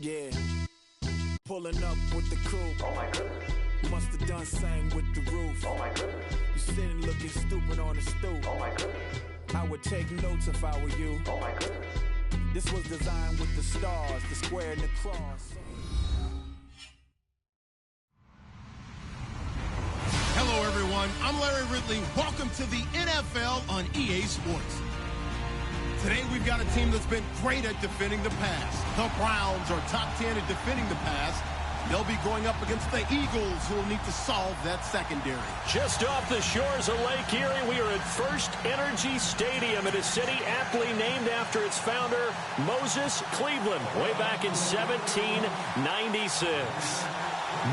Yeah, pulling up with the crew. Oh my goodness. Must have done same with the roof. Oh my goodness. You sitting looking stupid on the stoop. Oh my goodness. I would take notes if I were you. Oh my goodness. This was designed with the stars, the square and the cross. Hello everyone, I'm Larry Ridley. Welcome to the NFL on EA Sports. Today we've got a team that's been great at defending the pass. The Browns are top 10 at defending the pass. They'll be going up against the Eagles, who will need to solve that secondary. Just off the shores of Lake Erie, we are at First Energy Stadium in a city aptly named after its founder, Moses Cleveland, way back in 1796.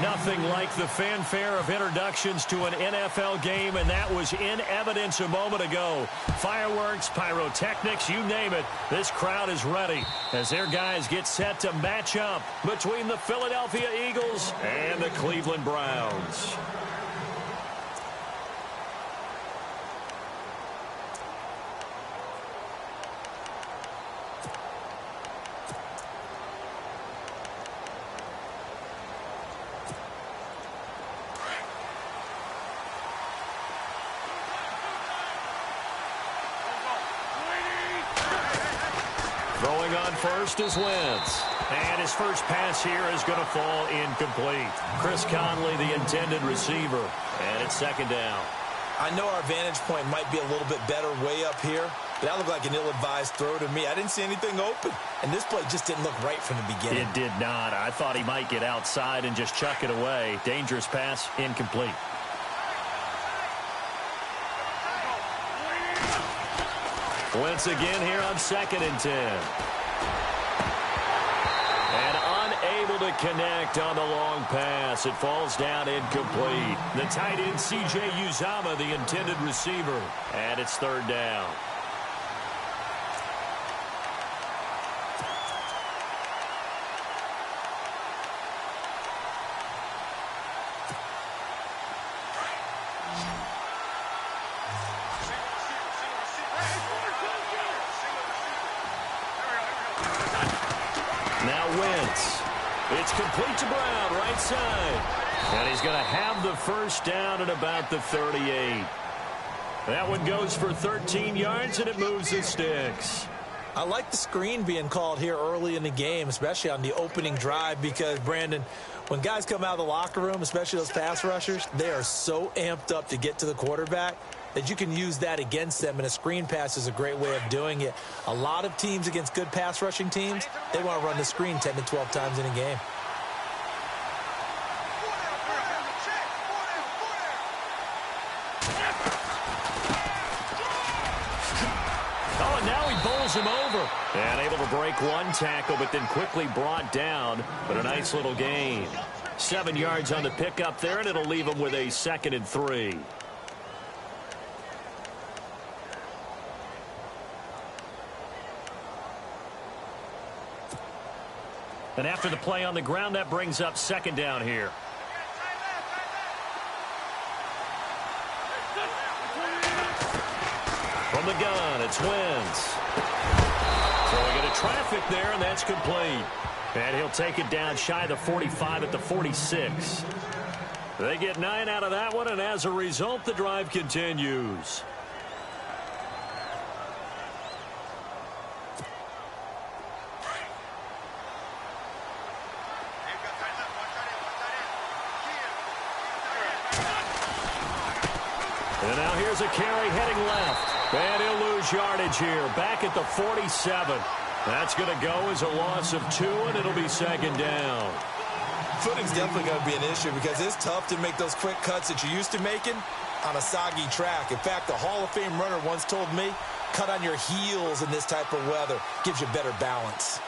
Nothing like the fanfare of introductions to an NFL game, and that was in evidence a moment ago. Fireworks, pyrotechnics, you name it. This crowd is ready as their guys get set to match up between the Philadelphia Eagles and the Cleveland Browns. Throwing on first is Wentz. And his first pass here is going to fall incomplete. Chris Conley, the intended receiver. And it's second down. I know our vantage point might be a little bit better way up here, but that looked like an ill-advised throw to me. I didn't see anything open, and this play just didn't look right from the beginning. It did not. I thought he might get outside and just chuck it away. Dangerous pass, incomplete. Wentz again here on 2nd and 10. And unable to connect on the long pass. It falls down incomplete. The tight end, C.J. Uzomah, the intended receiver. And it's third down. Now Wentz. It's complete to Brown, right side. And he's going to have the first down at about the 38. That one goes for 13 yards, and it moves the sticks. I like the screen being called here early in the game, especially on the opening drive, because, Brandon, when guys come out of the locker room, especially those pass rushers, they are so amped up to get to the quarterback that you can use that against them, and a screen pass is a great way of doing it. A lot of teams against good pass rushing teams, they want to run the screen 10 to 12 times in a game. Oh, and now he bowls him over. And able to break one tackle, but then quickly brought down. But a nice little gain. 7 yards on the pickup there, and it'll leave him with a 2nd and 3. And after the play on the ground, that brings up 2nd down here. From the gun, it's Wentz. Throwing into traffic there, and that's complete. And he'll take it down shy of the 45 at the 46. They get 9 out of that one, and as a result, the drive continues. And now here's a carry heading left. And he'll lose yardage here. Back at the 47. That's going to go as a loss of 2, and it'll be 2nd down. Footing's definitely going to be an issue because it's tough to make those quick cuts that you're used to making on a soggy track. In fact, a Hall of Fame runner once told me, cut on your heels in this type of weather. Gives you better balance.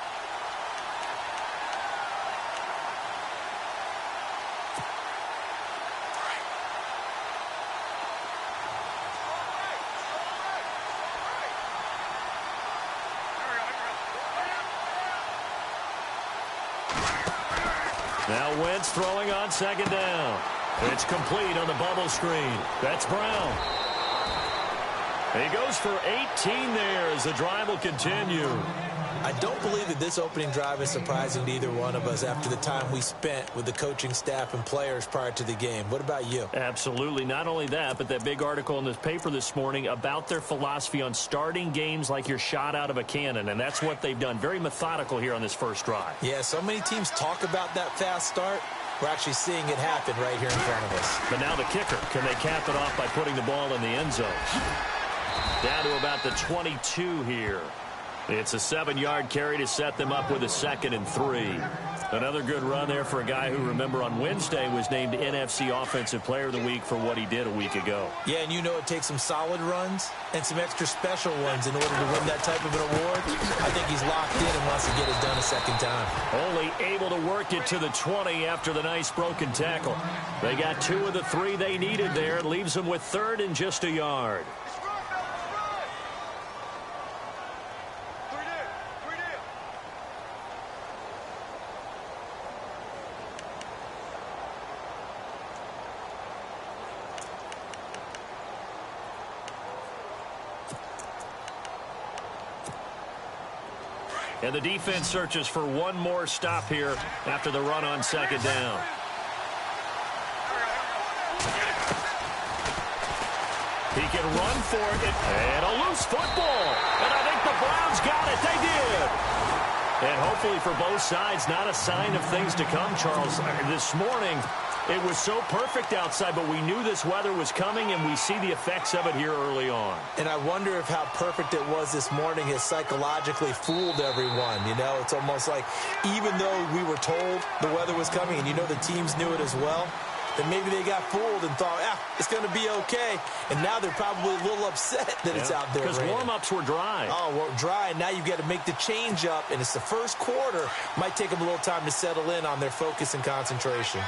Now Wentz throwing on second down. It's complete on the bubble screen. That's Brown. He goes for 18 there as the drive will continue. I don't believe that this opening drive is surprising to either one of us after the time we spent with the coaching staff and players prior to the game. What about you? Absolutely. Not only that, but that big article in this paper this morning about their philosophy on starting games like you're shot out of a cannon, and that's what they've done. Very methodical here on this first drive. Yeah, so many teams talk about that fast start. We're actually seeing it happen right here in front of us. But now the kicker. Can they cap it off by putting the ball in the end zone? Down to about the 22 here. It's a 7-yard carry to set them up with a 2nd and 3. Another good run there for a guy who, remember, on Wednesday was named NFC Offensive Player of the Week for what he did a week ago. Yeah, and you know it takes some solid runs and some extra special ones in order to win that type of an award. I think he's locked in and wants to get it done a second time. Only able to work it to the 20 after the nice broken tackle. They got 2 of the 3 they needed there. It leaves them with 3rd and just a yard. And the defense searches for one more stop here after the run on second down. He can run for it. And a loose football. And I think the Browns got it. They did. And hopefully for both sides, not a sign of things to come, Charles. This morning, it was so perfect outside, but we knew this weather was coming, and we see the effects of it here early on. And I wonder if how perfect it was this morning has psychologically fooled everyone. You know, it's almost like even though we were told the weather was coming, and you know the teams knew it as well, then maybe they got fooled and thought, it's going to be okay. And now they're probably a little upset that it's out there because raining. Warm-ups were dry. Oh, well, dry. Now you've got to make the change up, and it's the first quarter. Might take them a little time to settle in on their focus and concentration.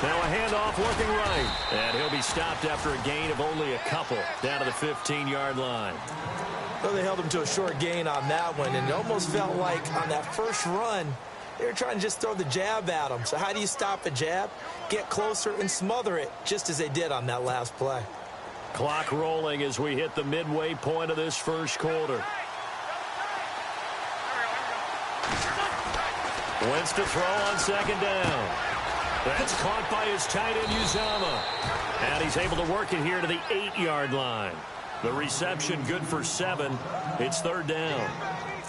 Now a handoff looking right. And he'll be stopped after a gain of only a couple down to the 15-yard line. Well, they held him to a short gain on that one, and it almost felt like on that first run, they were trying to just throw the jab at him. So how do you stop a jab? Get closer and smother it, just as they did on that last play. Clock rolling as we hit the midway point of this first quarter. Wentz to throw on second down. That's caught by his tight end, Uzama. And he's able to work it here to the 8-yard line. The reception good for 7. It's 3rd down.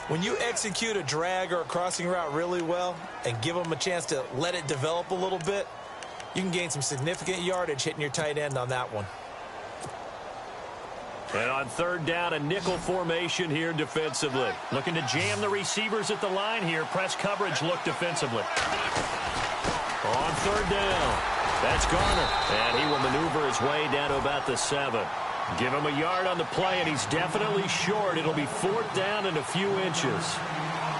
When you execute a drag or a crossing route really well and give them a chance to let it develop a little bit, you can gain some significant yardage hitting your tight end on that one. And on 3rd down, a nickel formation here defensively. Looking to jam the receivers at the line here. Press coverage look defensively. On 3rd down, that's Garner. And he will maneuver his way down to about the 7. Give him a yard on the play, and he's definitely short. It'll be 4th down and a few inches.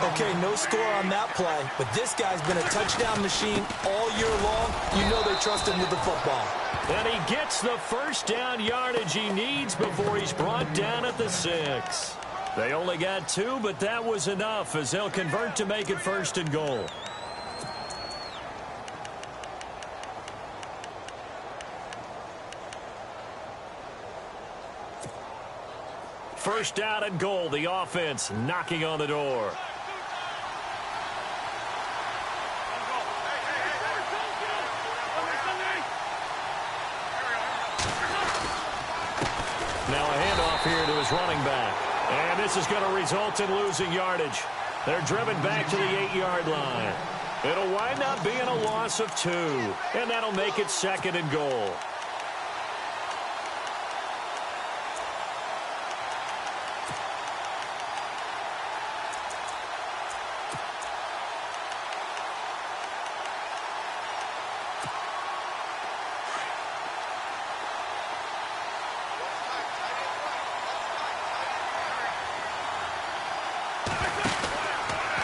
Okay, no score on that play, but this guy's been a touchdown machine all year long. You know they trust him with the football. And he gets the first down yardage he needs before he's brought down at the 6. They only got 2, but that was enough as they'll convert to make it 1st and goal. First down and goal. The offense knocking on the door. Now a handoff here to his running back. And this is going to result in losing yardage. They're driven back to the 8-yard line. It'll wind up being a loss of 2. And that'll make it 2nd and goal.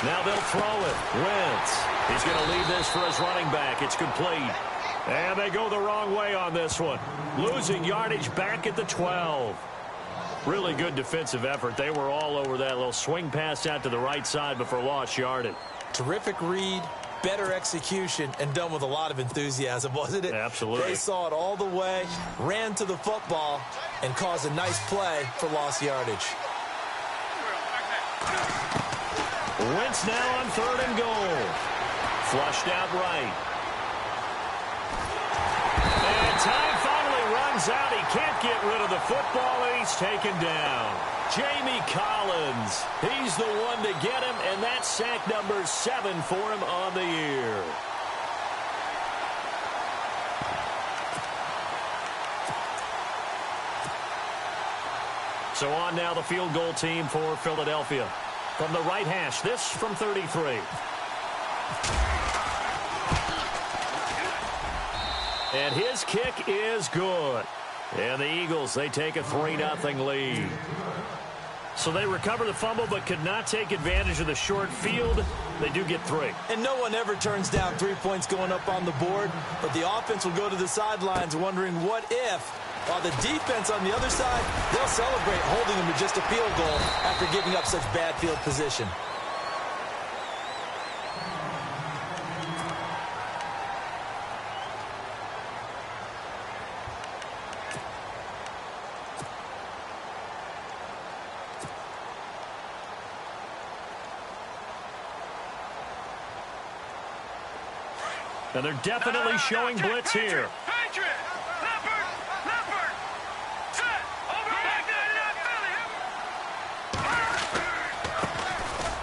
Now they'll throw it. Wentz. He's going to leave this for his running back. It's complete. And they go the wrong way on this one. Losing yardage back at the 12. Really good defensive effort. They were all over that little swing pass out to the right side before lost yardage. Terrific read, better execution, and done with a lot of enthusiasm, wasn't it? Absolutely. They saw it all the way, ran to the football, and caused a nice play for lost yardage. Wentz now on 3rd and goal. Flushed out right. And time finally runs out. He can't get rid of the football, and he's taken down. Jamie Collins, he's the one to get him, and that's sack number 7 for him on the year. So on now the field goal team for Philadelphia. From the right hash, this from 33. And his kick is good. And the Eagles, they take a 3-0 lead. So they recover the fumble but could not take advantage of the short field. They do get 3. And no one ever turns down 3 points going up on the board, but the offense will go to the sidelines wondering what if, while the defense on the other side, they'll celebrate holding them to just a field goal after giving up such bad field position. And they're definitely showing blitz here.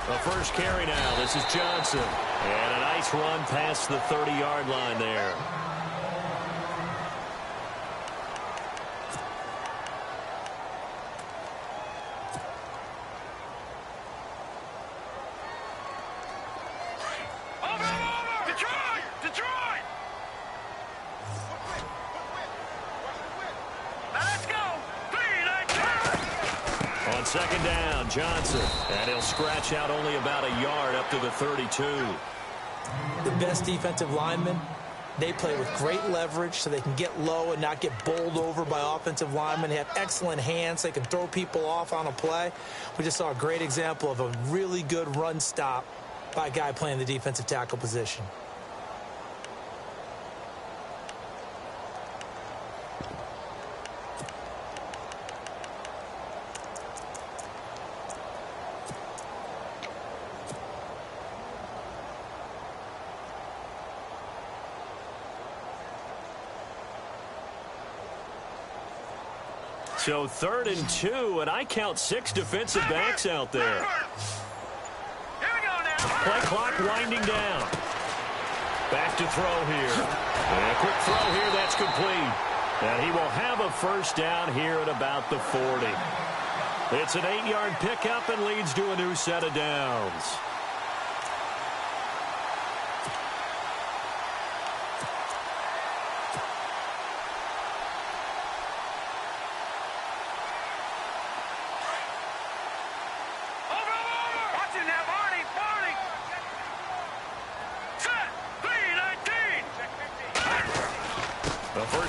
The first carry now. This is Johnson. And a nice run past the 30-yard line there. Second down, Johnson. And he'll scratch out only about a yard up to the 32. The best defensive linemen, they play with great leverage so they can get low and not get bowled over by offensive linemen. They have excellent hands. They can throw people off on a play. We just saw a great example of a really good run stop by a guy playing the defensive tackle position. So 3rd and 2, and I count 6 defensive backs out there. Play clock winding down. Back to throw here. And a quick throw here, that's complete. And he will have a first down here at about the 40. It's an 8-yard pickup and leads to a new set of downs.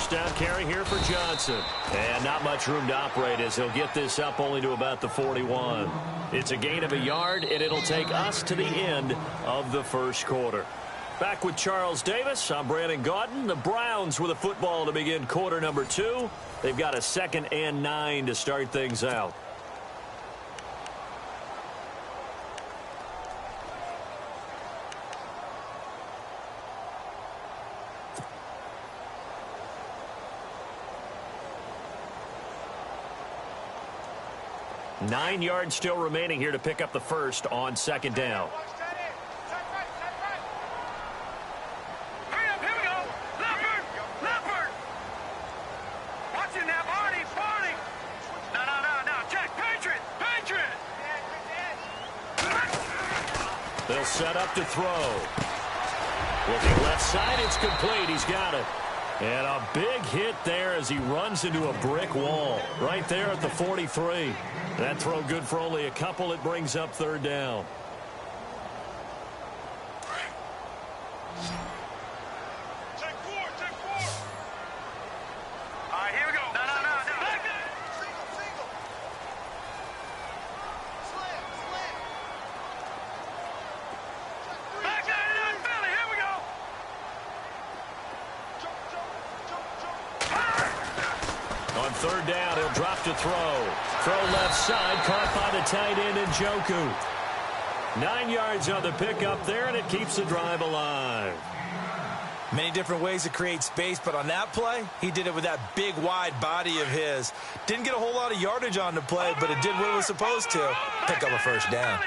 Down carry here for Johnson. And not much room to operate as he'll get this up only to about the 41. It's a gain of a yard, and it'll take us to the end of the first quarter. Back with Charles Davis, I'm Brandon Gaudin. The Browns with a football to begin quarter number 2. They've got a 2nd and 9 to start things out. Nine yards still remaining here to pick up the first on 2nd down. They'll set up to throw. Looking left side, it's complete. He's got it. And a big hit there as he runs into a brick wall right there at the 43. That throw good for only a couple. It brings up 3rd down. Take 4. All right, here we go. No. Single. On third down, he'll drop to throw. Throw left side, caught by the tight end Njoku. 9 yards on the pickup there, and it keeps the drive alive. Many different ways to create space, but on that play, he did it with that big, wide body of his. Didn't get a whole lot of yardage on the play, but it did what it was supposed to. Pick up a first down.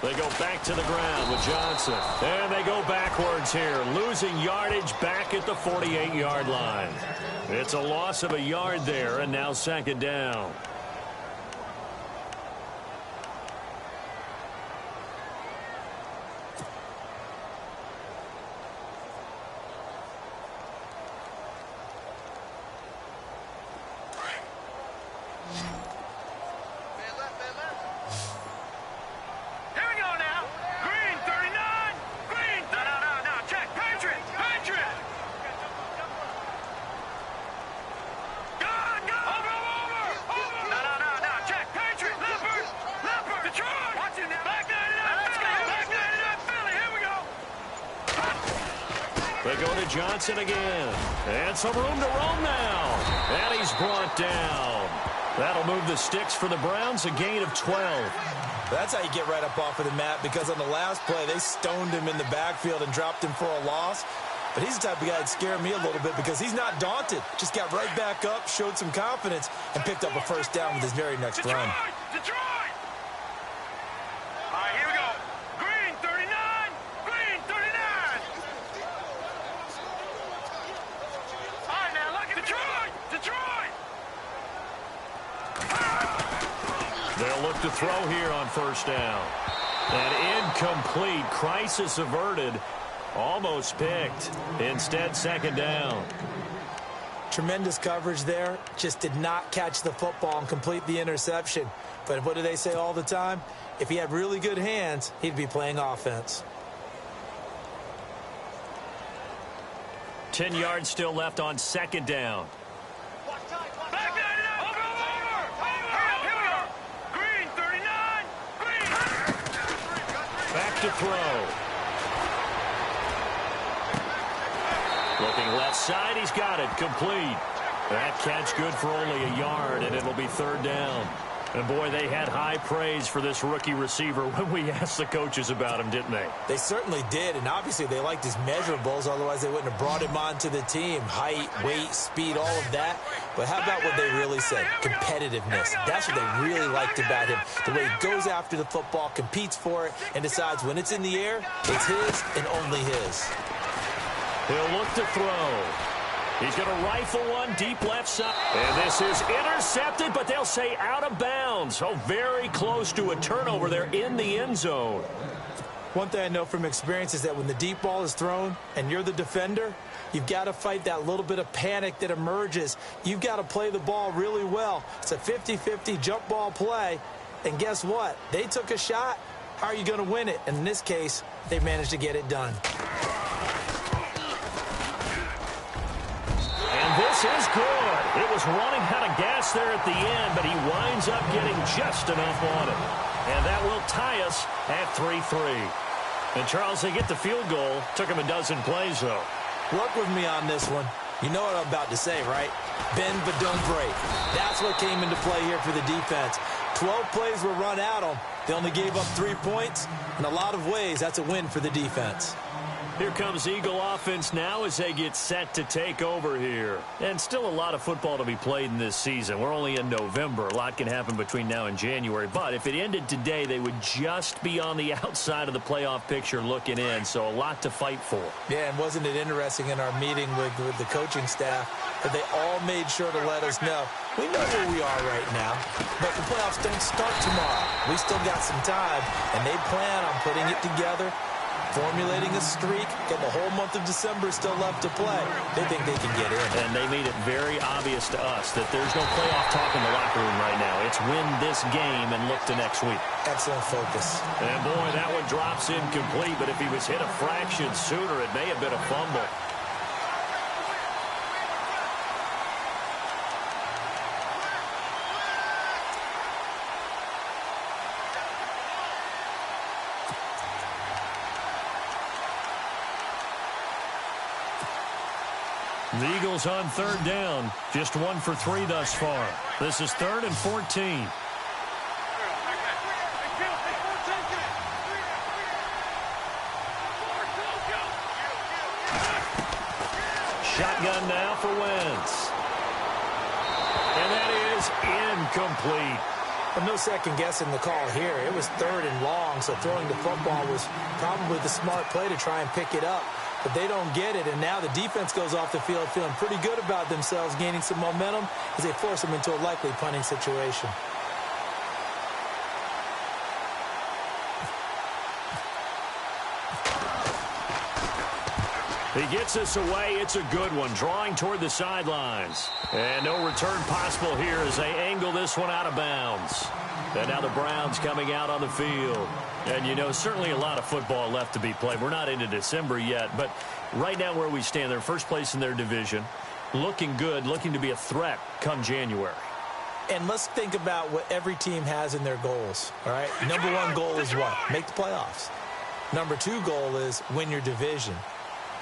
They go back to the ground with Johnson. And they go backwards here, losing yardage back at the 48-yard line. It's a loss of a yard there, and now second down. They go to Johnson again. And some room to roam now. And he's brought down. That'll move the sticks for the Browns, a gain of 12. That's how you get right up off of the mat, because on the last play, they stoned him in the backfield and dropped him for a loss. But he's the type of guy that scared me a little bit because he's not daunted. Just got right back up, showed some confidence, and picked up a first down with his very next run. Detroit! All right, here we go. Green, 39. Green, 39. All right, now look at Detroit! Detroit! They'll look to throw here on first down. And incomplete. Crisis averted. Almost picked. Instead, second down. Tremendous coverage there. Just did not catch the football and complete the interception. But what do they say all the time? If he had really good hands, he'd be playing offense. 10 yards still left on second down. Back that up! Over! Here we go! Green, 39. Green! Back to throw. Looking left side, he's got it. Complete. That catch good for only a yard, and it'll be third down. And, boy, they had high praise for this rookie receiver when we asked the coaches about him, didn't they? They certainly did, and obviously they liked his measurables. Otherwise, they wouldn't have brought him onto the team. Height, weight, speed, all of that. But how about what they really said? Competitiveness. That's what they really liked about him. The way he goes after the football, competes for it, and decides when it's in the air, it's his and only his. He'll look to throw. He's going to rifle one deep left side. And this is intercepted, but they'll say out of bounds. Oh, very close to a turnover there in the end zone. One thing I know from experience is that when the deep ball is thrown and you're the defender, you've got to fight that little bit of panic that emerges. You've got to play the ball really well. It's a 50-50 jump ball play. And guess what? They took a shot. How are you going to win it? And in this case, they managed to get it done. This is good. It was running out of gas there at the end, but he winds up getting just enough on it. And that will tie us at 3-3. And, Charles, they get the field goal. Took him a dozen plays, though. Work with me on this one. You know what I'm about to say, right? Bend but don't break. That's what came into play here for the defense. 12 plays were run at them. They only gave up 3 points. In a lot of ways, that's a win for the defense. Here comes Eagle offense now as they get set to take over here. And still a lot of football to be played in this season. We're only in November. A lot can happen between now and January. But if it ended today, they would just be on the outside of the playoff picture looking in. So a lot to fight for. Yeah, and wasn't it interesting in our meeting with the coaching staff that they all made sure to let us know, we know where we are right now, but the playoffs don't start tomorrow. We still got some time, and they plan on putting it together, formulating a streak, get the whole month of December still left to play. They think they can get in. And they made it very obvious to us that there's no playoff talk in the locker room right now. It's win this game and look to next week. Excellent focus. And, boy, that one drops incomplete, but if he was hit a fraction sooner, it may have been a fumble. The Eagles on third down. Just 1 for 3 thus far. This is 3rd and 14. Shotgun now for Wentz. And that is incomplete. But no second guessing the call here. It was 3rd and long, so throwing the football was probably the smart play to try and pick it up. But they don't get it, and now the defense goes off the field feeling pretty good about themselves, gaining some momentum as they force them into a likely punting situation. He gets us away. It's a good one, drawing toward the sidelines. And no return possible here as they angle this one out of bounds. And now the Browns coming out on the field. And, you know, certainly a lot of football left to be played. We're not into December yet, but right now where we stand, they're first place in their division, looking good, looking to be a threat come January. And let's think about what every team has in their goals, all right? Number 1 goal is what? Make the playoffs. Number 2 goal is win your division.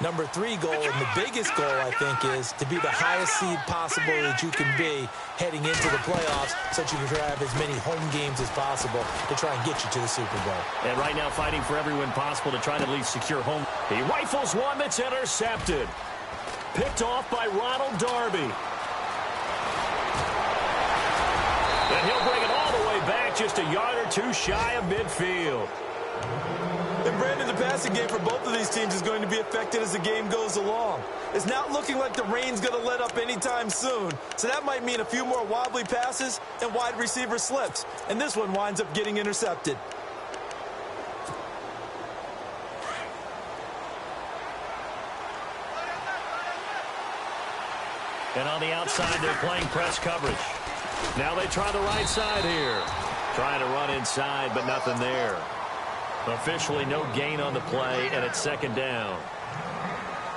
Number 3 goal, and the biggest goal, I think, is to be the highest seed possible that you can be heading into the playoffs so that you can have as many home games as possible to try and get you to the Super Bowl. And right now fighting for every win possible to try to at least secure home. He rifles one that's intercepted. Picked off by Ronald Darby. And he'll bring it all the way back just a yard or 2 shy of midfield. And Brandon, the passing game for both of these teams is going to be affected as the game goes along. It's not looking like the rain's going to let up anytime soon. So that might mean a few more wobbly passes and wide receiver slips. And this one winds up getting intercepted. And on the outside, they're playing press coverage. Now they try the right side here. Trying to run inside, but nothing there. Officially no gain on the play, and it's 2nd down.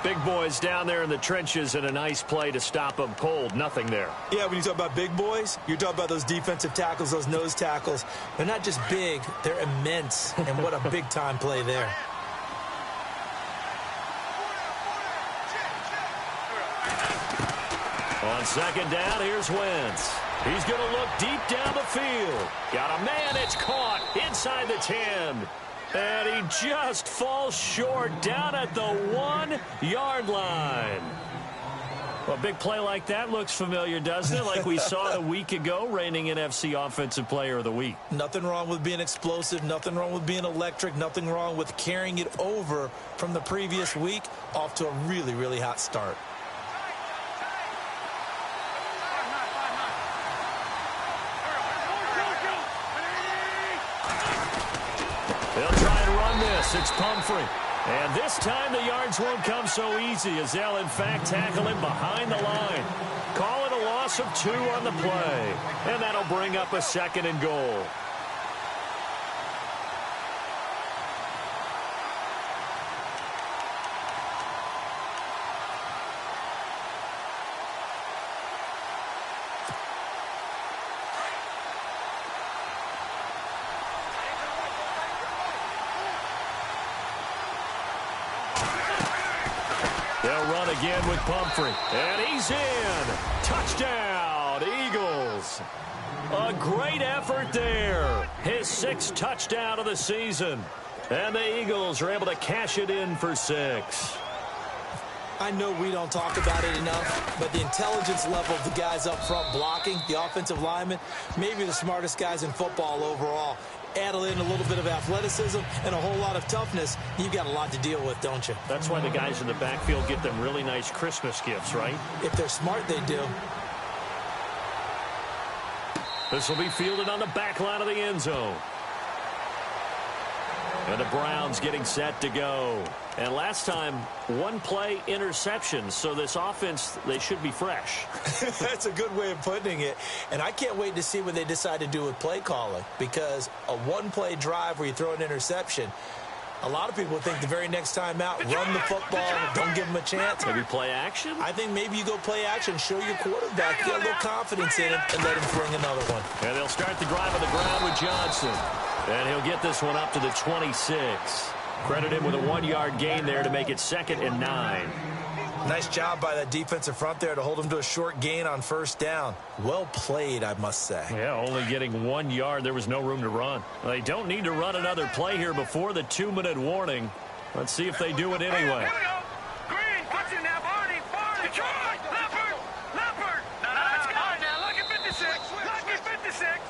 Big boys down there in the trenches, and a nice play to stop them cold. Nothing there. Yeah, when you talk about big boys, you're talking about those defensive tackles, those nose tackles. They're not just big, they're immense, and what a big-time play there. On 2nd down, here's Wentz. He's going to look deep down the field. Got a man, it's caught inside the 10. And he just falls short down at the 1-yard line. Well, a big play like that looks familiar, doesn't it? Like we saw a week ago, reigning NFC Offensive Player of the Week. Nothing wrong with being explosive, nothing wrong with being electric, nothing wrong with carrying it over from the previous week off to a really, really hot start. They'll try and run this. It's Pumphrey. And this time the yards won't come so easy as they'll, in fact, tackle him behind the line. Call it a loss of 2 on the play. And that'll bring up a 2nd and goal. They'll run again with Pumphrey. And he's in. Touchdown, Eagles. A great effort there. His 6th touchdown of the season. And the Eagles are able to cash it in for 6. I know we don't talk about it enough, but the intelligence level of the guys up front blocking, the offensive linemen, maybe the smartest guys in football overall. Add in a little bit of athleticism and a whole lot of toughness, you've got a lot to deal with, don't you? That's why the guys in the backfield get them really nice Christmas gifts, right? If they're smart, they do. This will be fielded on the back line of the end zone. And the Browns getting set to go. And last time, 1-play interception. So this offense, they should be fresh. That's a good way of putting it. And I can't wait to see what they decide to do with play calling. Because a 1-play drive where you throw an interception, a lot of people think the very next time out, run the football, don't give them a chance. Maybe play action? I think maybe you go play action, show your quarterback, get a little confidence in him, and let him bring another one. And they'll start the drive on the ground with Johnson. And he'll get this one up to the 26. Credit him with a 1-yard gain there to make it 2nd and 9. Nice job by that defensive front there to hold him to a short gain on first down. Well played, I must say. Yeah, only getting 1 yard. There was no room to run. They don't need to run another play here before the 2-minute warning. Let's see if they do it anyway. Here we go. Green, what's in there? Barney. Detroit. Leopard. No, let's go. Now, lucky 56. Lucky 56.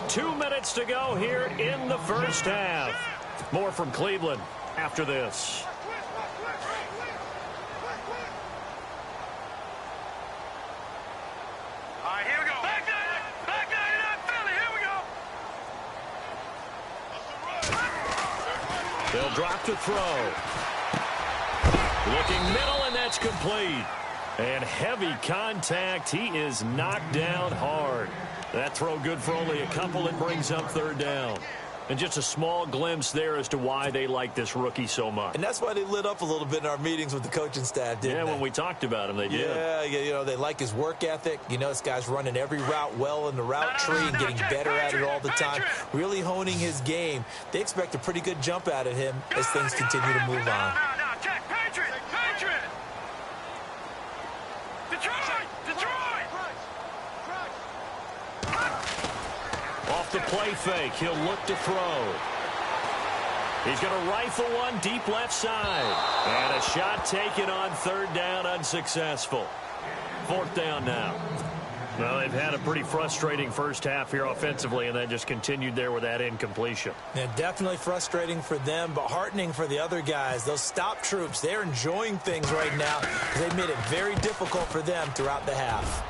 2 minutes to go here in the first half. More from Cleveland after this. All right, here we go. Back nine, Philly. Here we go. They'll drop to throw. Looking middle, and that's complete. And heavy contact. He is knocked down hard. That throw good for only a couple. It brings up third down. And just a small glimpse there as to why they like this rookie so much. And that's why they lit up a little bit in our meetings with the coaching staff, didn't they? Yeah, when we talked about him, they did. Yeah, you know, they like his work ethic. You know, this guy's running every route well in the route tree and getting better at it all the time, really honing his game. They expect a pretty good jump out of him as things continue to move on. Now, check. Patriot. Detroit. Off the play fake, he'll look to throw. He's going to rifle one deep left side. And a shot taken on third down, unsuccessful. Fourth down now. Well, they've had a pretty frustrating first half here offensively, and that just continued there with that incompletion. Yeah, definitely frustrating for them, but heartening for the other guys. Those stop troops, they're enjoying things right now because they've made it very difficult for them throughout the half.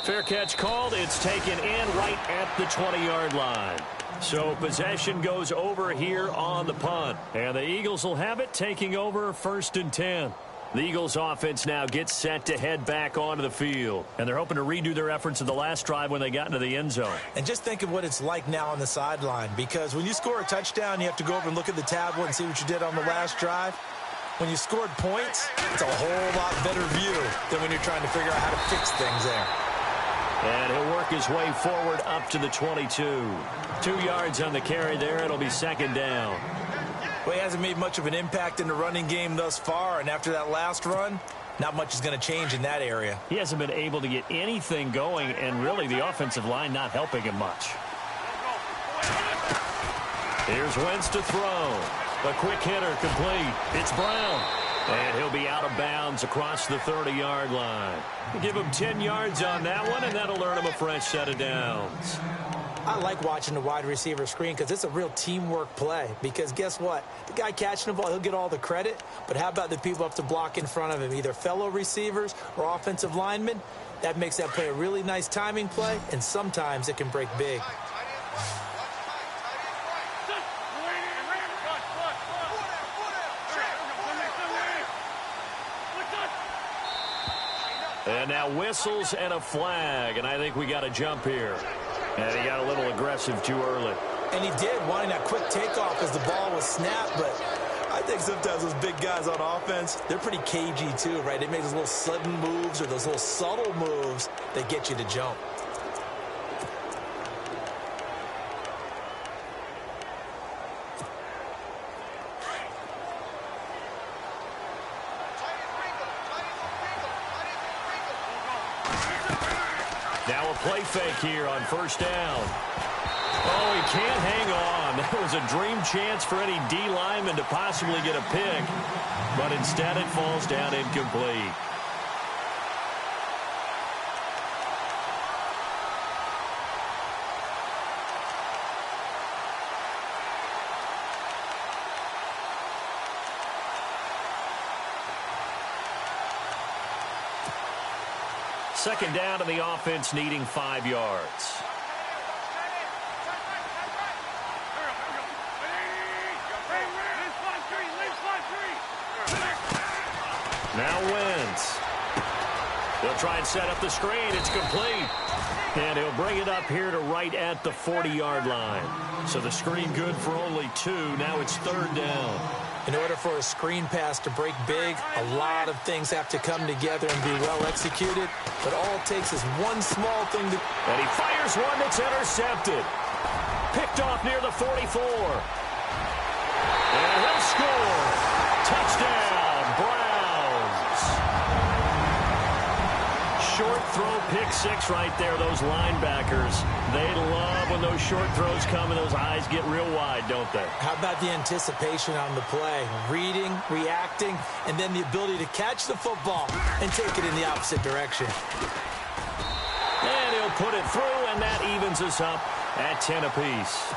Fair catch called. It's taken in right at the 20-yard line. So possession goes over here on the punt. And the Eagles will have it, taking over 1st and 10. The Eagles offense now gets set to head back onto the field. And they're hoping to redo their efforts in the last drive when they got into the end zone. And just think of what it's like now on the sideline, because when you score a touchdown, you have to go over and look at the tablet and see what you did on the last drive. When you scored points, it's a whole lot better view than when you're trying to figure out how to fix things there. And he'll work his way forward up to the 22. 2 yards on the carry there. It'll be second down. Well, he hasn't made much of an impact in the running game thus far, and after that last run, not much is going to change in that area. He hasn't been able to get anything going, and really the offensive line not helping him much. Here's Wentz to throw. A quick hitter complete. It's Brown. And he'll be out of bounds across the 30-yard line. Give him 10 yards on that one, and that'll earn him a fresh set of downs. I like watching the wide receiver screen because it's a real teamwork play. Because guess what? The guy catching the ball, he'll get all the credit. But how about the people up to block in front of him, either fellow receivers or offensive linemen? That makes that play a really nice timing play, and sometimes it can break big. And now whistles and a flag, and I think we got a jump here. And he got a little aggressive too early. And he did, wanting that quick takeoff as the ball was snapped, but I think sometimes those big guys on offense, they're pretty cagey too, right? They make those little sudden moves or those little subtle moves that get you to jump. Now a play fake here on first down. Oh, he can't hang on. That was a dream chance for any D lineman to possibly get a pick, but instead it falls down incomplete. Second down, and the offense needing 5 yards. Now Wentz. They'll try and set up the screen. It's complete. And he'll bring it up here to right at the 40-yard line. So the screen good for only 2. Now it's third down. In order for a screen pass to break big, a lot of things have to come together and be well executed. But all it takes is one small thing to... And he fires one that's intercepted. Picked off near the 44. And he'll score. Touchdown, Browns. Short throw, pick six right there, those linebackers. They love when those short throws come and those eyes get real wide, don't they? How about the anticipation on the play? Reading, reacting, and then the ability to catch the football and take it in the opposite direction. And he'll put it through, and that evens us up at 10 apiece.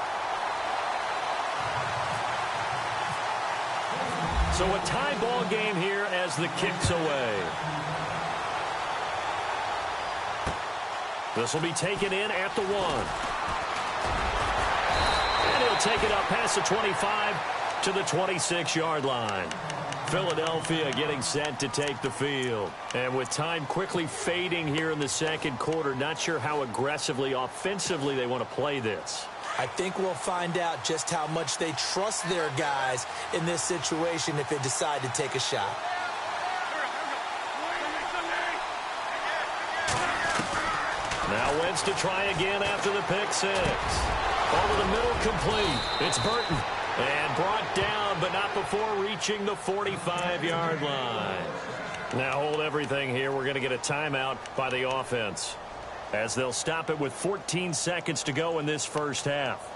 So a tie ball game here as the kick's away. This will be taken in at the 1. And he'll take it up past the 25 to the 26-yard line. Philadelphia getting set to take the field. And with time quickly fading here in the second quarter, not sure how aggressively, offensively they want to play this. I think we'll find out just how much they trust their guys in this situation if they decide to take a shot. Now Wentz to try again after the pick six. Over the middle, complete. It's Burton. And brought down, but not before reaching the 45-yard line. Now hold everything here. We're going to get a timeout by the offense, as they'll stop it with 14 seconds to go in this first half.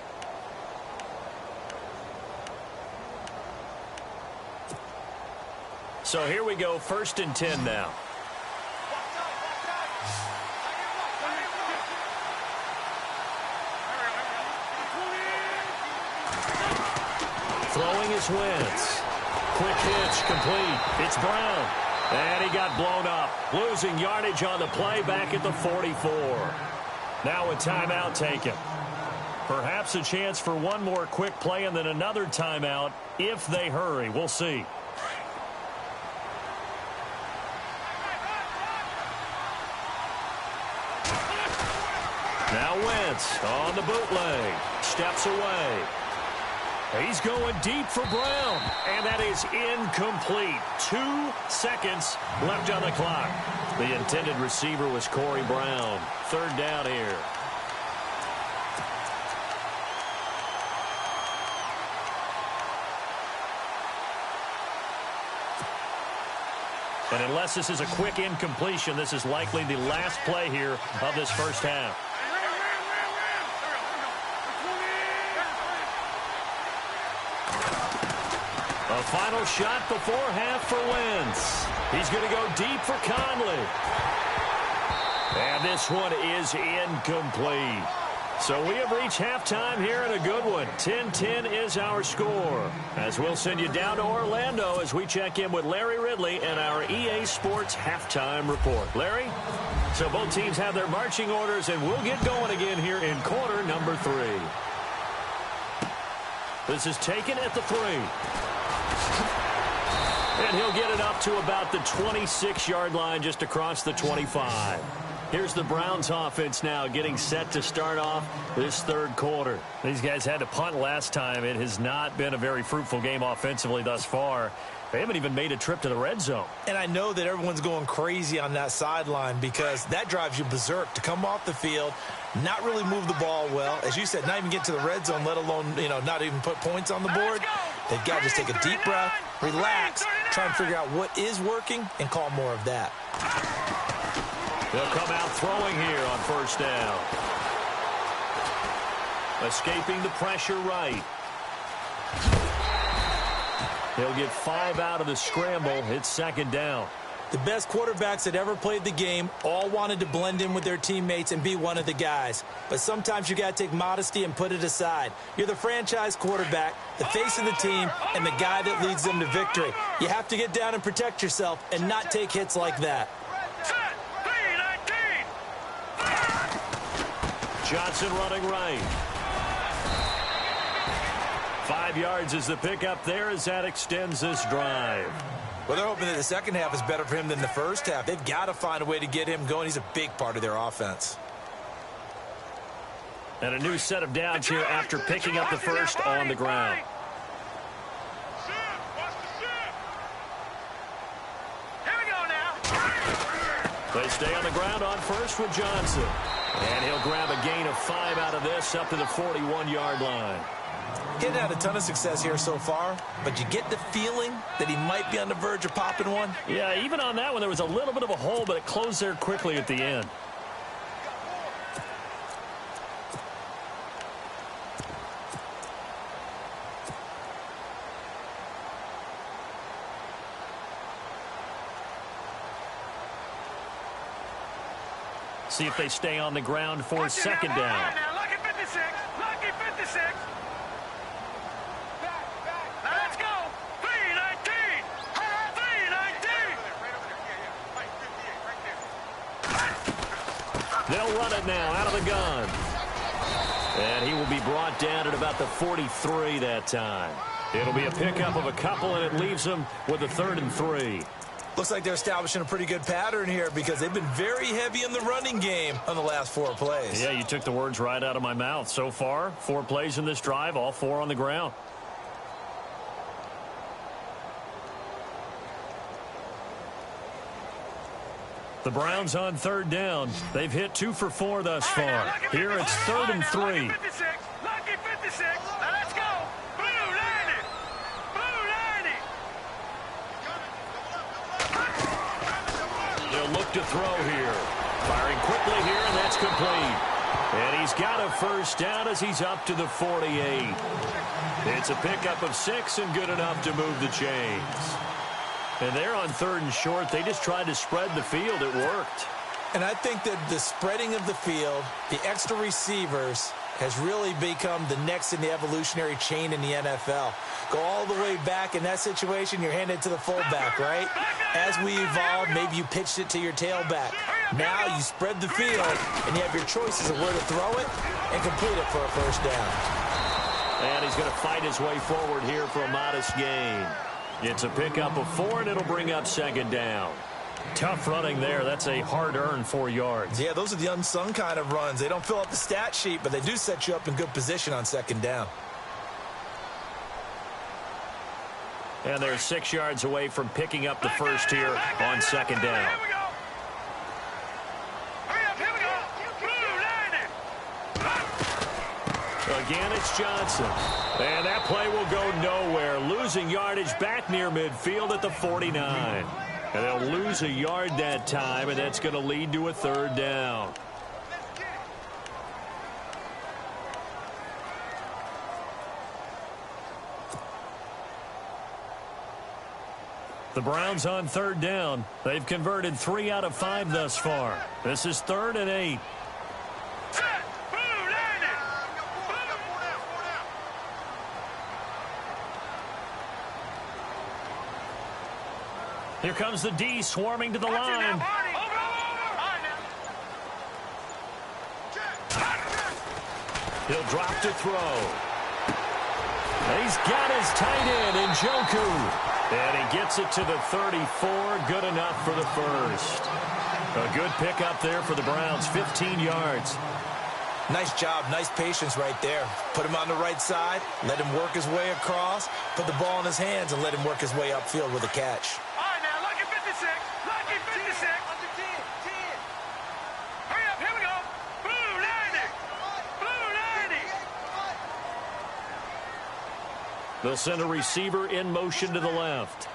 So here we go, 1st and 10 now. Throwing is Wentz. Quick hitch, complete. It's Brown. And he got blown up. Losing yardage on the play back at the 44. Now a timeout taken. Perhaps a chance for one more quick play and then another timeout if they hurry. We'll see. Now Wentz on the bootleg. Steps away. He's going deep for Brown, and that is incomplete. 2 seconds left on the clock. The intended receiver was Corey Brown. 3rd down here. And unless this is a quick incompletion, this is likely the last play here of this first half. A final shot before half for Wentz. He's going to go deep for Conley. And this one is incomplete. So we have reached halftime here in a good one. 10-10 is our score. As we'll send you down to Orlando as we check in with Larry Ridley and our EA Sports halftime report. Larry? So both teams have their marching orders, and we'll get going again here in quarter number 3. This is taken at the 3. And he'll get it up to about the 26-yard line, just across the 25. Here's the Browns offense now getting set to start off this third quarter. These guys had to punt last time. It has not been a very fruitful game offensively thus far. They haven't even made a trip to the red zone. And I know that everyone's going crazy on that sideline because that drives you berserk to come off the field, not really move the ball well. As you said, not even get to the red zone, let alone, not even put points on the board. They've got to just take a deep breath, relax, try and figure out what is working, and call more of that. They'll come out throwing here on 1st down. Escaping the pressure right. He'll get 5 out of the scramble. It's 2nd down. The best quarterbacks that ever played the game all wanted to blend in with their teammates and be one of the guys. But sometimes you got to take modesty and put it aside. You're the franchise quarterback, the face of the team, and the guy that leads them to victory. You have to get down and protect yourself and not take hits like that. Johnson running right. 5 yards is the pickup there as that extends this drive. Well, they're hoping that the second half is better for him than the first half. They've got to find a way to get him going. He's a big part of their offense. And a new set of downs here after picking up the first on the ground. They stay on the ground on first with Johnson. And he'll grab a gain of 5 out of this up to the 41-yard line. He hadn't had a ton of success here so far, but you get the feeling that he might be on the verge of popping one. Yeah, even on that one, there was a little bit of a hole, but it closed there quickly at the end. See if they stay on the ground for second down. Now, lucky 56. Lucky 56. Now, let's go. 319. 319. They'll run it now out of the gun. And he will be brought down at about the 43 that time. It'll be a pickup of a couple, and it leaves them with a 3rd and 3. Looks like they're establishing a pretty good pattern here because they've been very heavy in the running game on the last 4 plays. Yeah, you took the words right out of my mouth. So far, 4 plays in this drive, all 4 on the ground. The Browns on 3rd down. They've hit 2 for 4 thus far. Here it's 3rd and 3. Lucky 56. Lucky 56. Now, let's go. Blue 90. Blue 90. They'll look to throw here. Firing quickly here, and that's complete. And he's got a first down as he's up to the 48. It's a pickup of 6 and good enough to move the chains. And they're on 3rd and short. They just tried to spread the field. It worked. And I think that the spreading of the field, the extra receivers, has really become the next in the evolutionary chain in the NFL. Go all the way back in that situation, you're handed to the fullback, right? As we evolved, maybe you pitched it to your tailback. Now you spread the field, and you have your choices of where to throw it and complete it for a first down. And he's going to fight his way forward here for a modest gain. It's a pickup of 4, and it'll bring up 2nd down. Tough running there. That's a hard-earned 4 yards. Yeah, those are the unsung kind of runs. They don't fill out the stat sheet, but they do set you up in good position on 2nd down. And they're 6 yards away from picking up the first here on 2nd down. Here we go. Hurry up, here we go. Blue 90. Again, it's Johnson. And that play will go nowhere. Losing yardage back near midfield at the 49. And they'll lose a yard that time, and that's going to lead to a 3rd down. The Browns on 3rd down. They've converted 3 out of 5 thus far. This is 3rd and 8. Set. Blue 90. Here comes the D swarming to the Watch it now, line. Barney. Over. He'll drop to throw. He's got his tight end, Njoku. And he gets it to the 34. Good enough for the first. A good pickup there for the Browns. 15 yards. Nice job, nice patience right there. Put him on the right side, let him work his way across, put the ball in his hands, and let him work his way upfield with a catch. All right, now, lucky 56. Lucky 56. Under 10. Hurry up, here we go. Blue 90. Blue 90. They'll send a receiver in motion to the left.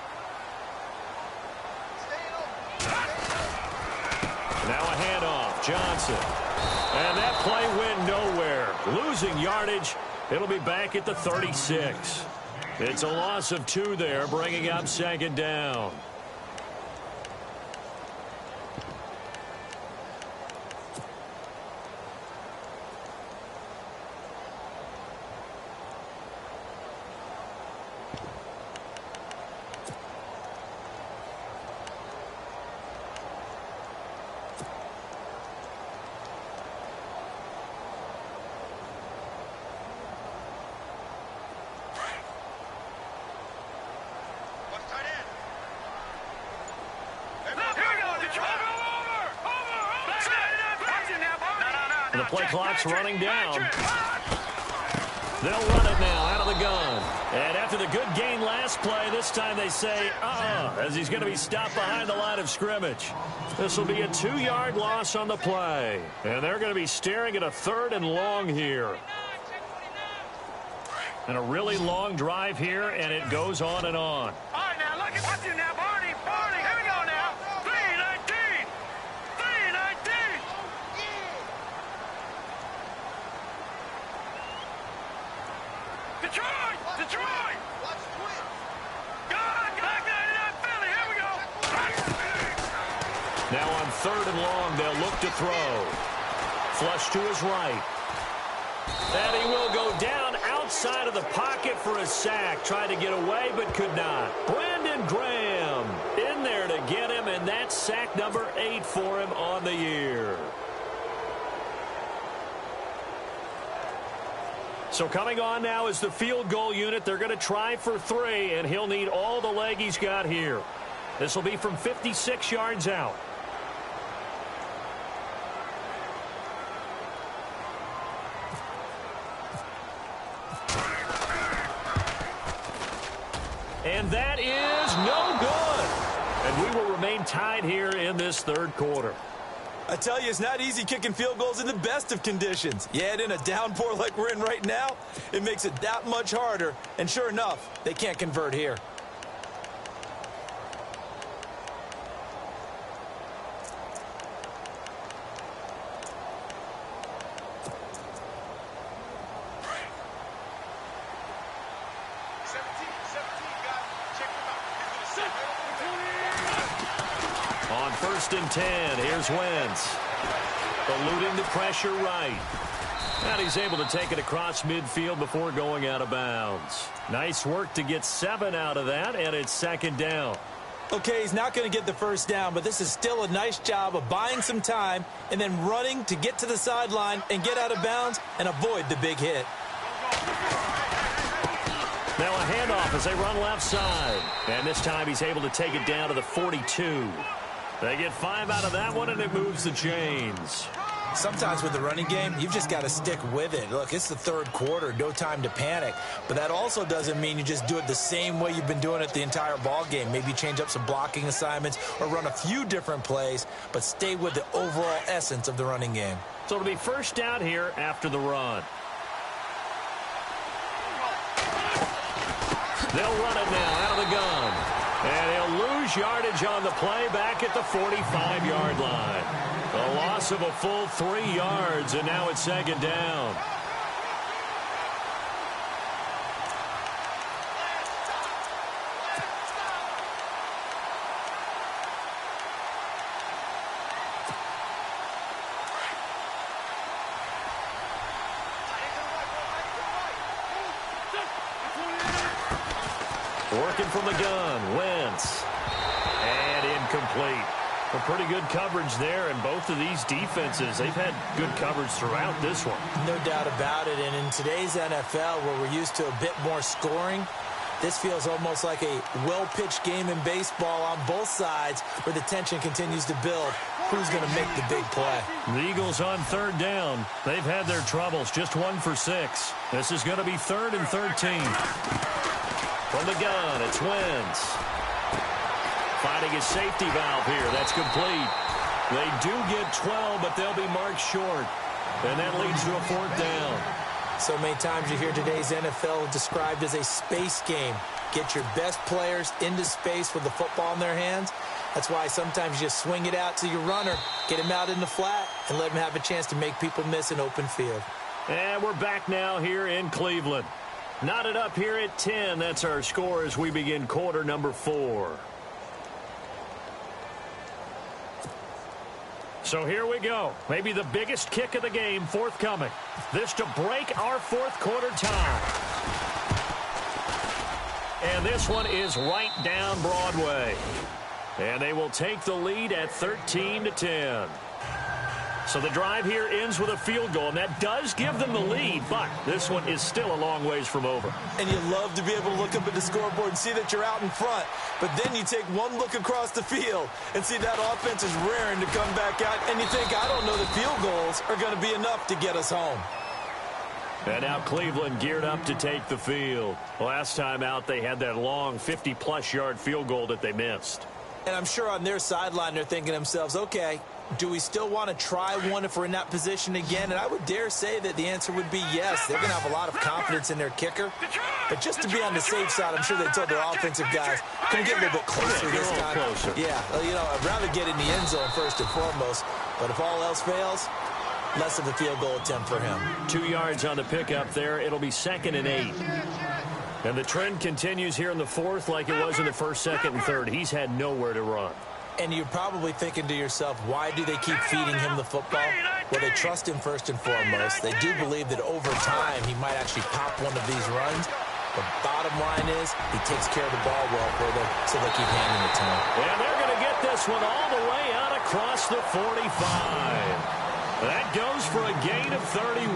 Now a handoff. Johnson. And that play went nowhere. Losing yardage. It'll be back at the 36. It's a loss of 2 there, bringing up 2nd down. The play clock's running down. They'll run it now out of the gun. And after the good gain last play, this time they say, as he's going to be stopped behind the line of scrimmage. This will be a 2-yard loss on the play. And they're going to be staring at a 3rd and long here. And a really long drive here, and it goes on and on. All right, now, look at you now, Barney. Here we go now. 319. 319. Detroit. Philly. Here we go. Now on 3rd and long, they'll look to throw. Flush to his right. And he will go down outside of the pocket for a sack. Tried to get away, but could not. Brandon Graham in there to get him, and that's sack number 8 for him on the year. So coming on now is the field goal unit. They're going to try for 3, and he'll need all the leg he's got here. This will be from 56 yards out. And that is no good. And we will remain tied here in this 3rd quarter. I tell you, it's not easy kicking field goals in the best of conditions. Yet in a downpour like we're in right now, it makes it that much harder. And sure enough, they can't convert here. On 1st and 10, here's Wentz. Eluding the pressure right. And he's able to take it across midfield before going out of bounds. Nice work to get 7 out of that, and it's 2nd down. Okay, he's not going to get the 1st down, but this is still a nice job of buying some time and then running to get to the sideline and get out of bounds and avoid the big hit. Now a handoff as they run left side. And this time he's able to take it down to the 42. They get 5 out of that one, and it moves the chains. Sometimes with the running game, you've just got to stick with it. Look, it's the 3rd quarter, no time to panic. But that also doesn't mean you just do it the same way you've been doing it the entire ball game. Maybe change up some blocking assignments or run a few different plays, but stay with the overall essence of the running game. So it'll be 1st down here after the run. They'll run it now out of the gun. And he'll lose yardage on the play back at the 45-yard line. A loss of a full 3 yards, and now it's 2nd down. Working from the gun, Wentz. And incomplete. A pretty good coverage there, and both of these defenses, they've had good coverage throughout this one. No doubt about it, and in today's NFL, where we're used to a bit more scoring, this feels almost like a well-pitched game in baseball on both sides where the tension continues to build. Who's going to make the big play? The Eagles on 3rd down. They've had their troubles, just 1 for 6. This is going to be 3rd and 13. From the gun, it's Wentz. Finding his safety valve here. That's complete. They do get 12, but they'll be marked short. And that leads to a 4th down. So many times you hear today's NFL described as a space game. Get your best players into space with the football in their hands. That's why sometimes you just swing it out to your runner, get him out in the flat, and let him have a chance to make people miss an open field. And we're back now here in Cleveland. Knotted up here at 10. That's our score as we begin quarter number 4. So here we go. Maybe the biggest kick of the game forthcoming. This to break our 4th quarter tie. And this one is right down Broadway. And they will take the lead at 13-10. So the drive here ends with a field goal, and that does give them the lead, but this one is still a long ways from over. And you love to be able to look up at the scoreboard and see that you're out in front, but then you take one look across the field and see that offense is raring to come back out, and you think, I don't know, the field goals are going to be enough to get us home. And now Cleveland geared up to take the field. Last time out, they had that long 50-plus yard field goal that they missed. And I'm sure on their sideline they're thinking to themselves, okay, Do we still want to try one if we're in that position again? And I would dare say that the answer would be yes. They're going to have a lot of confidence in their kicker. But just to be on the safe side, I'm sure they told their offensive guys, can we get a little bit closer this time? Yeah, well, you know, I'd rather get in the end zone first and foremost. But if all else fails, less of a field goal attempt for him. 2 yards on the pickup there. It'll be 2nd and 8. And the trend continues here in the fourth like it was in the first, second, and third. He's had nowhere to run. And you're probably thinking to yourself, why do they keep feeding him the football? Well, they trust him first and foremost. They do believe that over time he might actually pop one of these runs. The bottom line is he takes care of the ball well for them, so they keep handing it to him. And they're going to get this one all the way out across the 45. That goes for a gain of 31.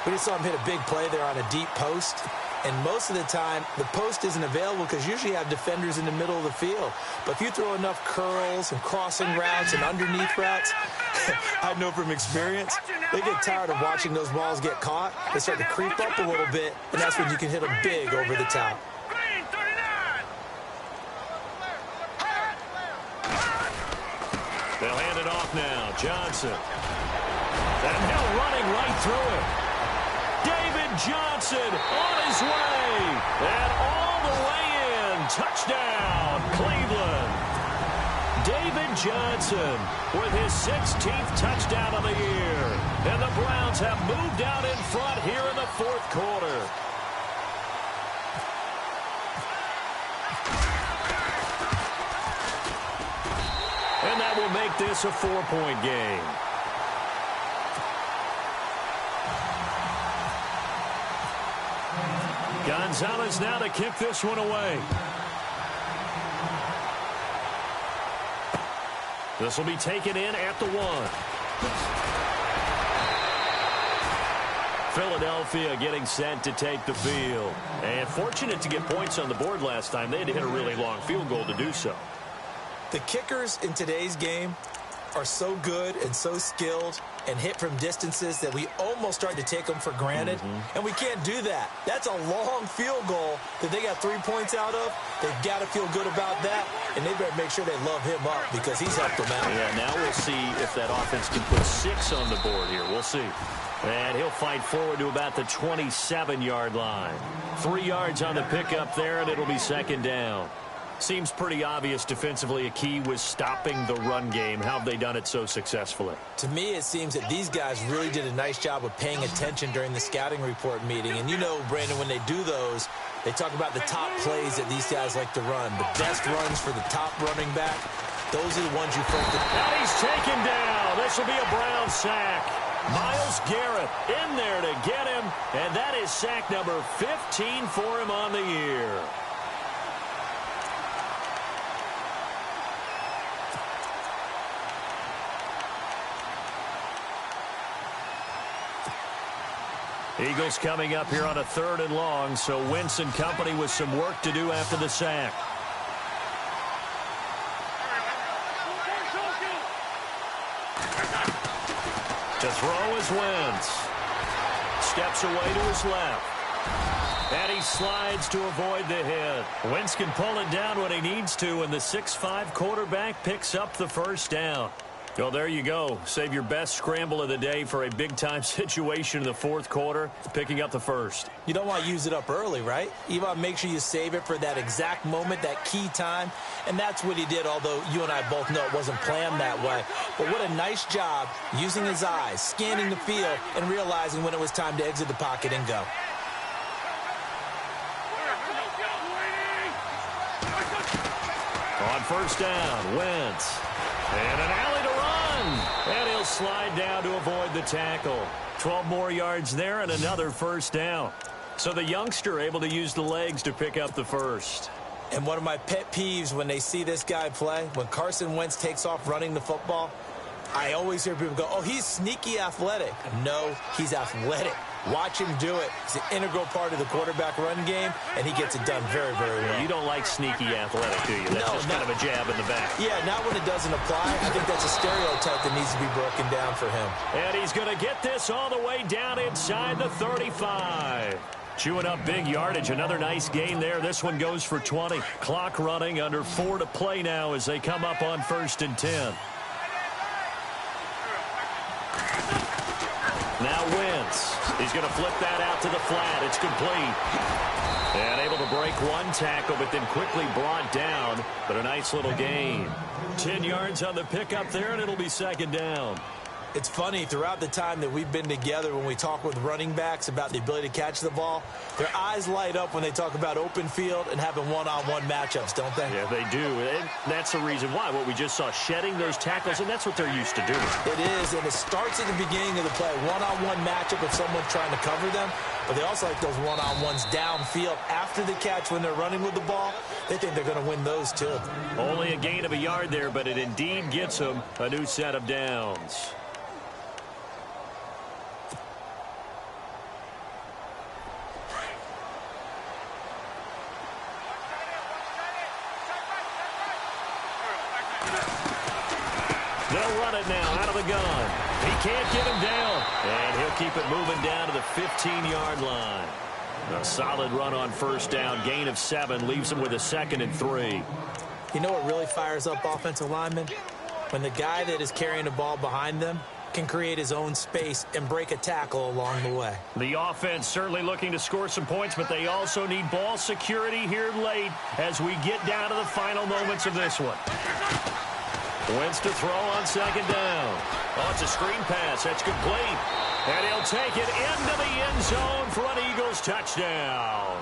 We just saw him hit a big play there on a deep post. And most of the time, the post isn't available because usually you have defenders in the middle of the field. But if you throw enough curls and crossing routes and underneath routes, I know from experience, they get tired of watching those balls get caught. They start to creep up a little bit, and that's when you can hit them big over the top. They'll hand it off now. Johnson. And now running right through it. David Johnson on his way. And all the way in. Touchdown, Cleveland. David Johnson with his 16th touchdown of the year. And the Browns have moved out in front here in the fourth quarter. And that will make this a 4-point game. Gonzalez now to kick this one away. This will be taken in at the 1. Philadelphia getting set to take the field. And fortunate to get points on the board last time. They had to hit a really long field goal to do so. The kickers in today's game are so good and so skilled and hit from distances that we almost start to take them for granted. And we can't do that. That's a long field goal that they got 3 points out of. They've got to feel good about that, and they better make sure they love him up because he's helped them out. Yeah, now we'll see if that offense can put 6 on the board here. We'll see. And he'll fight forward to about the 27-yard line. 3 yards on the pickup there, and it'll be 2nd down. Seems pretty obvious defensively a key was stopping the run game. How have they done it so successfully? To me, it seems that these guys really did a nice job of paying attention during the scouting report meeting. And you know, Brandon, when they do those, they talk about the top plays that these guys like to run. The best runs for the top running back. Those are the ones you focus on. Now he's taken down. This will be a Brown sack. Myles Garrett in there to get him. And that is sack number 15 for him on the year. Eagles coming up here on a 3rd and long, so Wentz and company with some work to do after the sack. To throw is Wentz. Steps away to his left. And he slides to avoid the hit. Wentz can pull it down when he needs to, and the 6'5" quarterback picks up the first down. Well, there you go. Save your best scramble of the day for a big-time situation in the fourth quarter, picking up the first. You don't want to use it up early, right? You want to make sure you save it for that exact moment, that key time, and that's what he did, although you and I both know it wasn't planned that way. But what a nice job using his eyes, scanning the field, and realizing when it was time to exit the pocket and go. On first down, Wentz. And an alley to run. And he'll slide down to avoid the tackle. 12 more yards there and another first down. So the youngster able to use the legs to pick up the first. And one of my pet peeves when they see this guy play, when Carson Wentz takes off running the football, I always hear people go, oh, he's sneaky athletic. No, he's athletic. Watch him do it. It's an integral part of the quarterback run game, and he gets it done very, very well. You don't like sneaky athletic, do you? That's just kind of a jab in the back. Yeah, not when it doesn't apply. I think that's a stereotype that needs to be broken down for him. And he's going to get this all the way down inside the 35. Chewing up big yardage. Another nice gain there. This one goes for 20. Clock running, under 4 to play now as they come up on 1st and 10. Now Wentz. He's going to flip that out to the flat. It's complete. And able to break one tackle, but then quickly brought down. But a nice little gain. 10 yards on the pickup there, and it'll be second down. It's funny, throughout the time that we've been together, when we talk with running backs about the ability to catch the ball, their eyes light up when they talk about open field and having one-on-one matchups, don't they? Yeah, they do. And that's the reason why. What we just saw, shedding those tackles, and that's what they're used to doing. It is, and it starts at the beginning of the play. One-on-one matchup if someone's trying to cover them, but they also like those one-on-ones downfield after the catch when they're running with the ball. They think they're going to win those, too. Only a gain of a yard there, but it indeed gets them a new set of downs. They'll run it now out of the gun. He can't get him down, and he'll keep it moving down to the 15-yard line. A solid run on first down. Gain of 7 leaves him with a 2nd and 3. You know what really fires up offensive linemen? When the guy that is carrying the ball behind them can create his own space and break a tackle along the way. The offense certainly looking to score some points, but they also need ball security here late as we get down to the final moments of this one. Wentz to throw on second down. Oh, it's a screen pass. That's complete. And he'll take it into the end zone for an Eagles touchdown.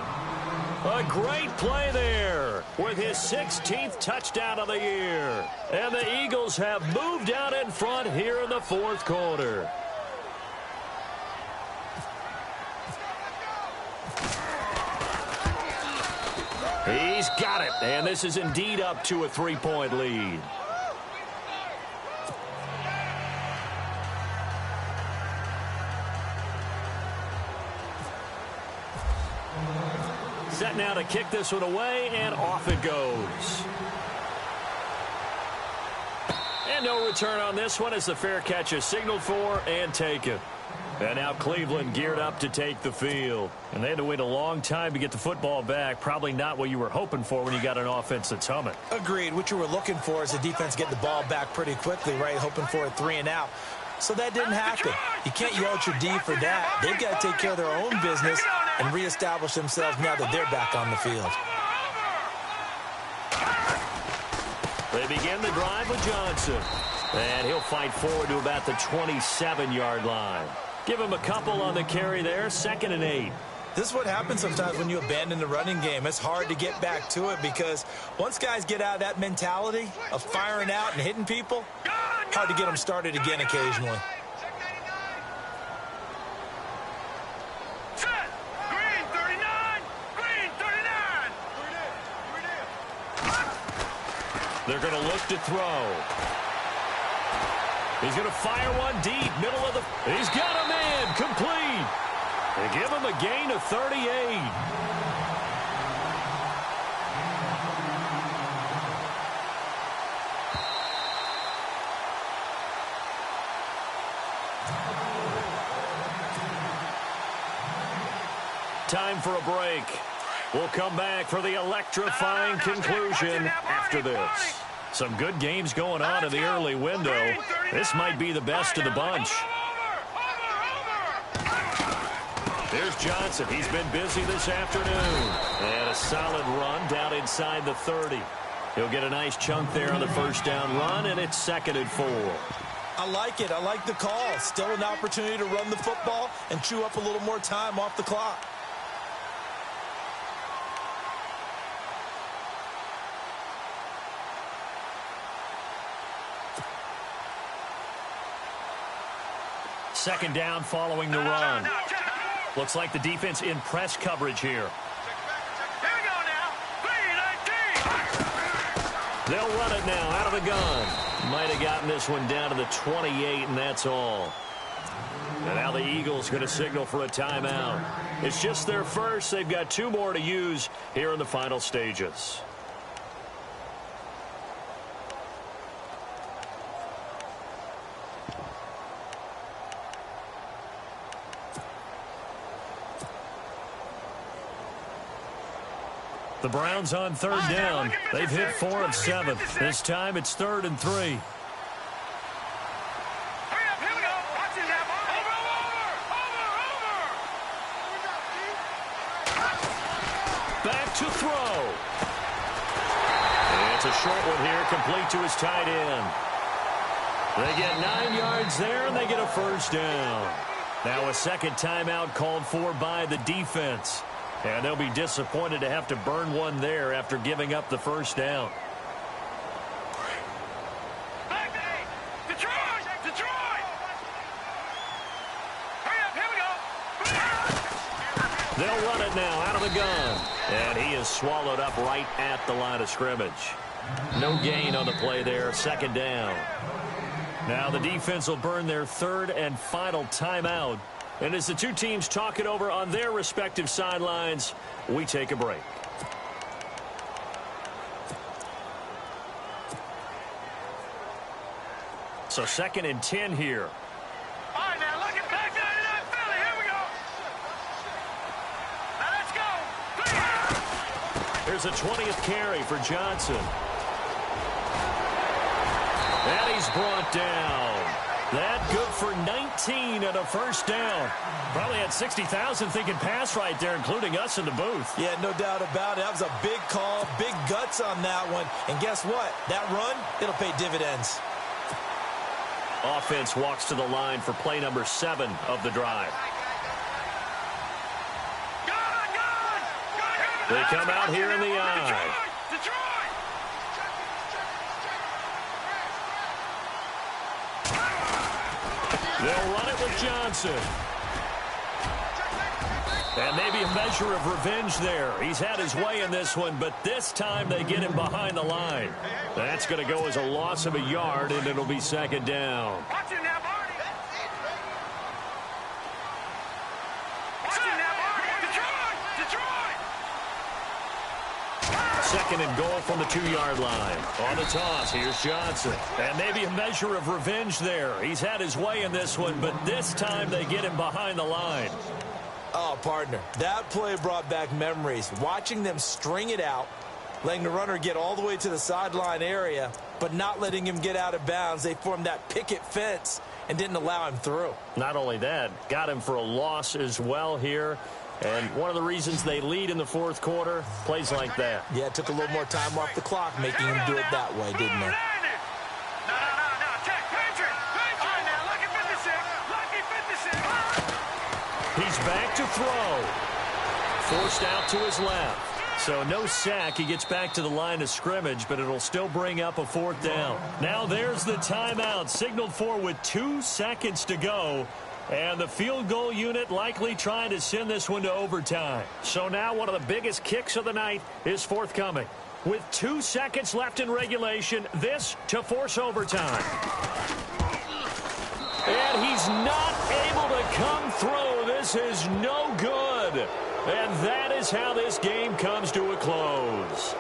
A great play there with his 16th touchdown of the year. And the Eagles have moved out in front here in the fourth quarter. He's got it. And this is indeed up to a 3-point lead. Set now to kick this one away, and off it goes. And no return on this one as the fair catch is signaled for and taken. And now Cleveland geared up to take the field. And they had to wait a long time to get the football back. Probably not what you were hoping for when you got an offense that's humming. Agreed. What you were looking for is the defense getting the ball back pretty quickly, right? Hoping for a 3-and-out. So that didn't happen. You can't yell at your D for that. They've got to take care of their own business and reestablish themselves now that they're back on the field. They begin the drive with Johnson. And he'll fight forward to about the 27-yard line. Give him a couple on the carry there, 2nd and 8. This is what happens sometimes when you abandon the running game. It's hard to get back to it because once guys get out of that mentality of firing out and hitting people, hard to get them started again occasionally. Set. Green 39. Green 39. They're going to look to throw. He's going to fire one deep, middle of the... He's got a man, complete. They give him a gain of 38. Time for a break. We'll come back for the electrifying conclusion after this. Some good games going on in the early window. This might be the best of the bunch. There's Johnson. He's been busy this afternoon. And a solid run down inside the 30. He'll get a nice chunk there on the first down run, and it's 2nd and 4. I like it. I like the call. Still an opportunity to run the football and chew up a little more time off the clock. Second down following the run. Looks like the defense in press coverage here. Here we go now. 3-19. They'll run it now out of the gun. Might have gotten this one down to the 28, and that's all. And now the Eagles going to signal for a timeout. It's just their first. They've got 2 more to use here in the final stages. The Browns on 3rd down. They've hit 4 of 7. This time it's 3rd and 3. Hurry up, here we go. Watch it now. Over. to throw. It's a short one here, complete to his tight end. They get 9 yards there, and they get a first down. Now a second timeout called for by the defense. And they'll be disappointed to have to burn one there after giving up the first down. Detroit! Detroit! Hurry up, here we go! They'll run it now out of the gun. And he is swallowed up right at the line of scrimmage. No gain on the play there, second down. Now the defense will burn their third and final timeout. And as the two teams talk it over on their respective sidelines, we take a break. So 2nd and 10 here. All right, now look at back down to that Philly. Here we go. Now let's go. Here's a 20th carry for Johnson. And he's brought down. That good for 19 and a first down. Probably had 60,000 thinking pass right there, including us in the booth. Yeah, no doubt about it. That was a big call, big guts on that one. And guess what? That run, it'll pay dividends. Offense walks to the line for play number 7 of the drive. They come out here in the eye. They'll run it with Johnson. And maybe a measure of revenge there. He's had his way in this one, but this time they get him behind the line. That's going to go as a loss of a yard, and it'll be second down. Watch it now, Barney. Watch it now, Barney. Detroit! Detroit! Second and goal from the 2-yard line. On the toss, here's Johnson. And maybe a measure of revenge there. He's had his way in this one, but this time they get him behind the line. Oh, partner, that play brought back memories. Watching them string it out, letting the runner get all the way to the sideline area, but not letting him get out of bounds. They formed that picket fence and didn't allow him through. Not only that, got him for a loss as well here. And one of the reasons they lead in the fourth quarter, plays like that. Yeah, it took a little more time off the clock, making him do it that way, didn't it? No, check, Patriot. All right, now, lucky 56. He's back to throw. Forced out to his left. So no sack. He gets back to the line of scrimmage, but it'll still bring up a fourth down. Now there's the timeout, signaled for with 2 seconds to go. And the field goal unit likely trying to send this one to overtime. So now one of the biggest kicks of the night is forthcoming. With 2 seconds left in regulation, this to force overtime. And he's not able to come through. This is no good. And that is how this game comes to a close.